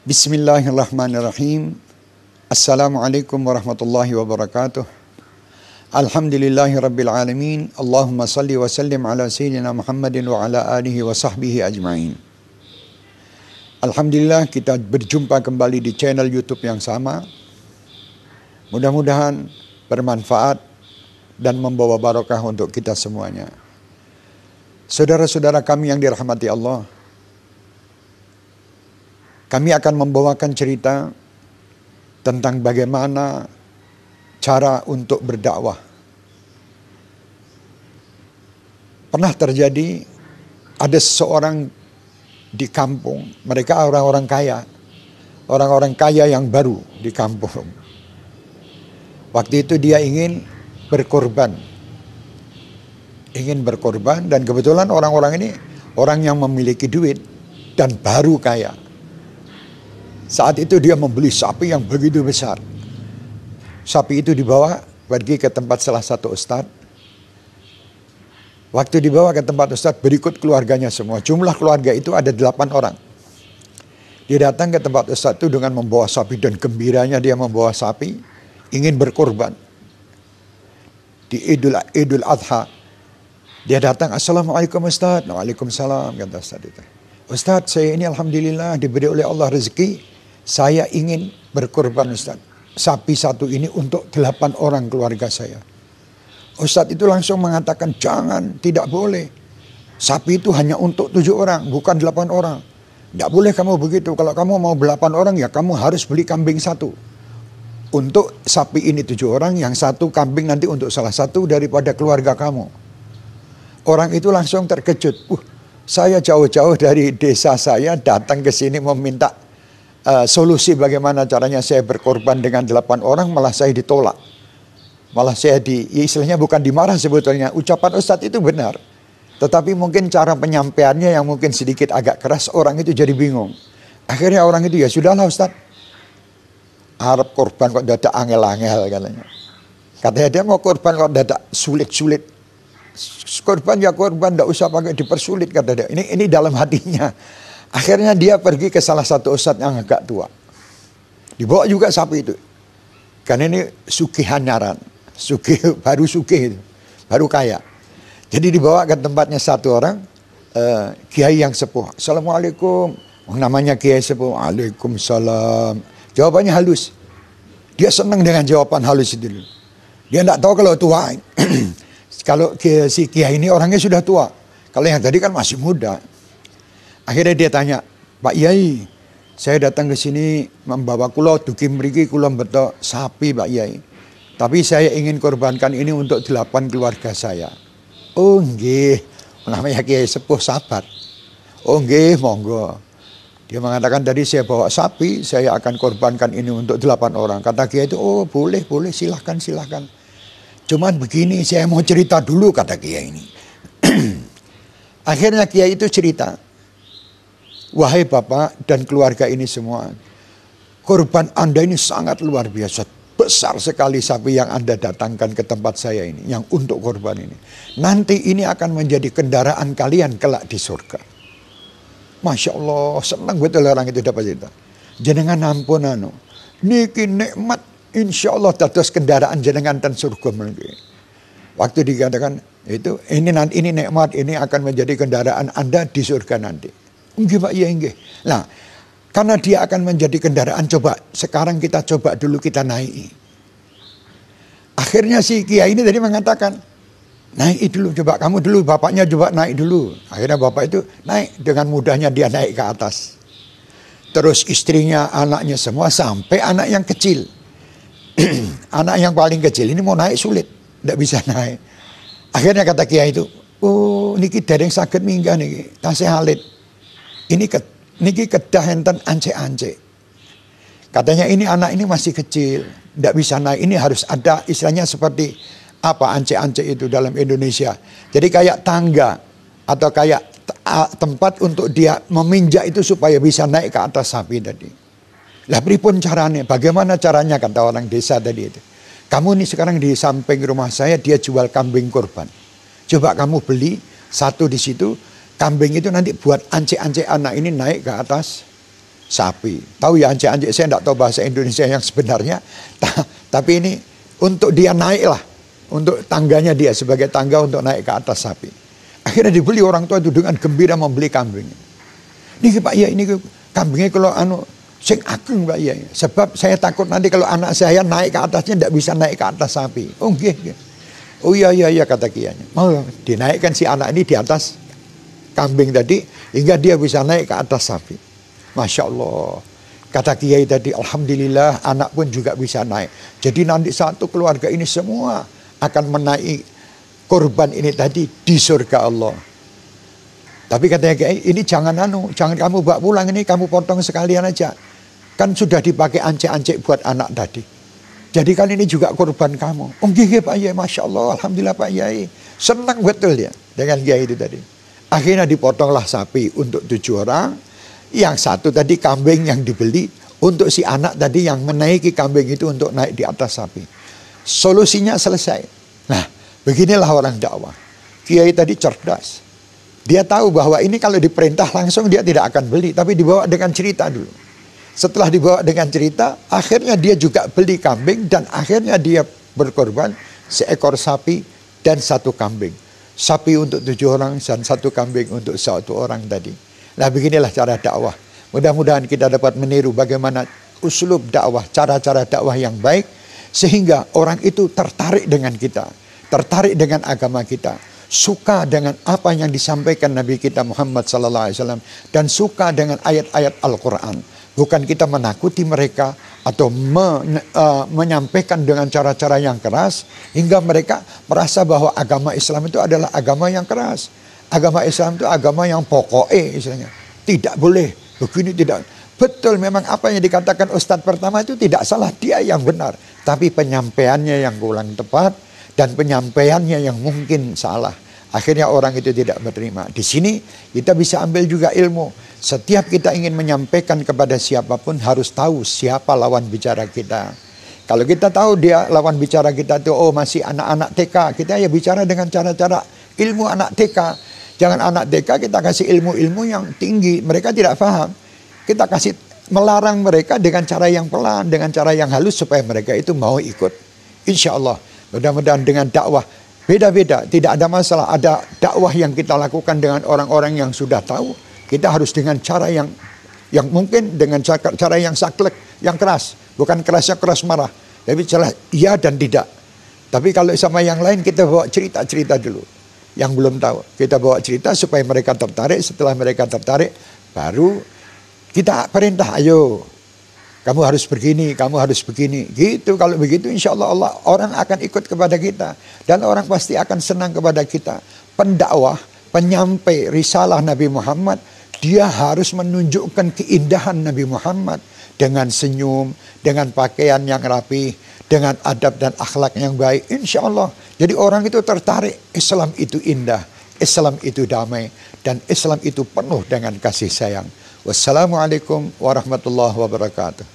Bismillahirrahmanirrahim. Assalamualaikum warahmatullahi wabarakatuh. Alhamdulillahirabbil alamin. Allahumma salli wa sallim ala sayyidina Muhammadin wa ala alihi wa sahbihi ajma'in. Alhamdulillah kita berjumpa kembali di channel YouTube yang sama. Mudah-mudahan bermanfaat dan membawa barokah untuk kita semuanya. Saudara-saudara kami yang dirahmati Allah, kami akan membawakan cerita tentang bagaimana cara untuk berdakwah. Pernah terjadi ada seseorang di kampung, mereka orang-orang kaya yang baru di kampung. Waktu itu dia ingin berkorban dan kebetulan orang-orang ini orang yang memiliki duit dan baru kaya. Saat itu dia membeli sapi yang begitu besar. Sapi itu dibawa pergi ke tempat salah satu ustadz. Waktu dibawa ke tempat ustadz berikut keluarganya semua. Jumlah keluarga itu ada 8 orang. Dia datang ke tempat ustadz itu dengan membawa sapi dan gembiranya dia membawa sapi. Ingin berkorban. Di Idul Adha. Dia datang, Assalamualaikum Ustadz. Waalaikumsalam, kata ustadz itu. Ustadz, saya ini alhamdulillah diberi oleh Allah rezeki. Saya ingin berkorban Ustadz. Sapi satu ini untuk 8 orang keluarga saya. Ustadz itu langsung mengatakan, jangan, tidak boleh. Sapi itu hanya untuk 7 orang, bukan 8 orang. Tidak boleh kamu begitu. Kalau kamu mau 8 orang, ya kamu harus beli kambing satu. Untuk sapi ini 7 orang, yang satu kambing nanti untuk salah satu daripada keluarga kamu. Orang itu langsung terkejut. Saya jauh-jauh dari desa saya datang ke sini meminta solusi bagaimana caranya saya berkorban dengan 8 orang, malah saya ditolak. Malah saya istilahnya bukan dimarah sebetulnya. Ucapan Ustadz itu benar. Tetapi mungkin cara penyampaiannya yang mungkin sedikit agak keras, orang itu jadi bingung. Akhirnya orang itu, ya sudahlah Ustadz. Arab korban kok dadak angel-angel katanya. Katanya dia mau korban kok dadak sulit-sulit. Korban ya korban, tidak usah pakai dipersulit kata dia. Ini dalam hatinya. Akhirnya dia pergi ke salah satu ustadz yang agak tua. Dibawa juga sapi itu. Karena ini sugihan nyaran. Baru kaya. Jadi dibawa ke tempatnya satu orang. Kiai yang sepuh. Assalamualaikum. Namanya Kiai sepuh. Waalaikumsalam. Jawabannya halus. Dia senang dengan jawaban halus itu. Dia tidak tahu kalau tua. Kalau si Kiai ini orangnya sudah tua. Kalau yang tadi kan masih muda. Akhirnya dia tanya, Pak Yai, saya datang ke sini membawa kulo dugi mriki kulo betok sapi Pak Yai. Tapi saya ingin korbankan ini untuk 8 keluarga saya. Oh nggih, namanya Kiai sepuh sabar. Oh nggih, monggo. Dia mengatakan tadi saya bawa sapi, saya akan korbankan ini untuk 8 orang. Kata Kiai itu, oh boleh, silahkan. Cuman begini, saya mau cerita dulu, kata Kiai ini. Akhirnya Kiai itu cerita. Wahai Bapak dan keluarga ini semua, korban Anda ini sangat luar biasa. Besar sekali sapi yang Anda datangkan ke tempat saya ini, yang untuk korban ini. Nanti ini akan menjadi kendaraan kalian kelak di surga. Masya Allah, senang betul orang itu dapat cerita. Jenengan ampun niki nikmat, insya Allah dados kendaraan jenengan dan surga nanti. Waktu dikatakan itu, ini nikmat, ini akan menjadi kendaraan Anda di surga nanti. Enggak Pak, ya enggak. Nah, karena dia akan menjadi kendaraan, coba sekarang kita coba dulu kita naiki. Akhirnya si Kiai ini tadi mengatakan, naik dulu, coba kamu dulu, bapaknya coba naik dulu. Akhirnya bapak itu naik, dengan mudahnya dia naik ke atas. Terus istrinya, anaknya semua, sampai anak yang kecil. Anak yang paling kecil ini mau naik sulit, tidak bisa naik. Akhirnya kata Kiai itu, oh niki dereng saged minggah niki, tasih alit. Niki kedah enten ance-ance. Katanya ini anak ini masih kecil, tidak bisa naik. Ini harus ada istilahnya seperti apa ance-ance itu dalam Indonesia. Jadi kayak tangga atau kayak tempat untuk dia meminjak itu supaya bisa naik ke atas sapi tadi. Lah pripun caranya? Bagaimana caranya kata orang desa tadi itu? Kamu ini sekarang di samping rumah saya dia jual kambing korban. Coba kamu beli satu di situ. Kambing itu nanti buat ance-ance anak ini naik ke atas sapi. Tahu ya anjek-anjek, saya tidak tahu bahasa Indonesia yang sebenarnya. Tapi ini untuk dia naik lah. Untuk tangganya dia, sebagai tangga untuk naik ke atas sapi. Akhirnya dibeli orang tua itu dengan gembira membeli kambing. Ini Pak ya, ini kambingnya kalau sing ageng Pak ya. Sebab saya takut nanti kalau anak saya naik ke atasnya tidak bisa naik ke atas sapi. Oh nggih. Oh iya kata kiainya. Mau dinaikkan si anak ini di atas kambing tadi hingga dia bisa naik ke atas sapi. Masya Allah. Kata kiai tadi, alhamdulillah anak pun juga bisa naik. Jadi nanti satu keluarga ini semua akan menaiki korban ini tadi di surga Allah. Tapi katanya kiai, ini jangan kamu bawa pulang, ini kamu potong sekalian aja. Kan sudah dipakai ancek-ancek buat anak tadi. Jadi kan ini juga korban kamu. Oh iya Pak Yai, Masya Allah, alhamdulillah Pak Yai. Senang betul dia dengan kiai itu tadi. Akhirnya dipotonglah sapi untuk 7 orang. Yang satu tadi kambing yang dibeli untuk si anak tadi yang menaiki kambing itu untuk naik di atas sapi. Solusinya selesai. Nah, beginilah orang dakwah. Kiai tadi cerdas. Dia tahu bahwa ini kalau diperintah langsung dia tidak akan beli. Tapi dibawa dengan cerita dulu. Setelah dibawa dengan cerita, akhirnya dia juga beli kambing. Dan akhirnya dia berkorban seekor sapi dan 1 kambing. Sapi untuk 7 orang dan 1 kambing untuk 1 orang tadi. Nah beginilah cara dakwah. Mudah-mudahan kita dapat meniru bagaimana uslub dakwah, cara-cara dakwah yang baik. Sehingga orang itu tertarik dengan kita. Tertarik dengan agama kita. Suka dengan apa yang disampaikan Nabi kita Muhammad SAW. Dan suka dengan ayat-ayat Al-Quran. Bukan kita menakuti mereka. Atau menyampaikan dengan cara-cara yang keras. Hingga mereka merasa bahwa agama Islam itu adalah agama yang keras. Agama Islam itu agama yang pokoknya istilahnya. Tidak boleh. Begini tidak. Betul, memang apa yang dikatakan Ustadz pertama itu tidak salah, dia yang benar. Tapi penyampaiannya yang kurang tepat dan penyampaiannya yang mungkin salah. Akhirnya orang itu tidak menerima. Di sini kita bisa ambil juga ilmu. Setiap kita ingin menyampaikan kepada siapapun harus tahu siapa lawan bicara kita. Kalau kita tahu dia lawan bicara kita itu masih anak-anak TK, kita ya bicara dengan cara-cara ilmu anak TK. Jangan anak TK kita kasih ilmu-ilmu yang tinggi, mereka tidak paham. Kita kasih melarang mereka dengan cara yang pelan, dengan cara yang halus supaya mereka itu mau ikut. Insya Allah, mudah-mudahan dengan dakwah beda-beda, tidak ada masalah. Ada dakwah yang kita lakukan dengan orang-orang yang sudah tahu. Kita harus dengan cara yang mungkin dengan cara yang saklek, yang keras. Bukan kerasnya keras marah, tapi cara iya dan tidak. Tapi kalau sama yang lain kita bawa cerita-cerita dulu. Yang belum tahu, kita bawa cerita supaya mereka tertarik. Setelah mereka tertarik, baru kita perintah, ayo, kamu harus begini, kamu harus begini. Gitu, kalau begitu insya Allah orang akan ikut kepada kita. Dan orang pasti akan senang kepada kita. Pendakwah, penyampai risalah Nabi Muhammad, dia harus menunjukkan keindahan Nabi Muhammad. Dengan senyum, dengan pakaian yang rapi, dengan adab dan akhlak yang baik. Insya Allah. Jadi orang itu tertarik, Islam itu indah, Islam itu damai, dan Islam itu penuh dengan kasih sayang. Wassalamualaikum warahmatullahi wabarakatuh.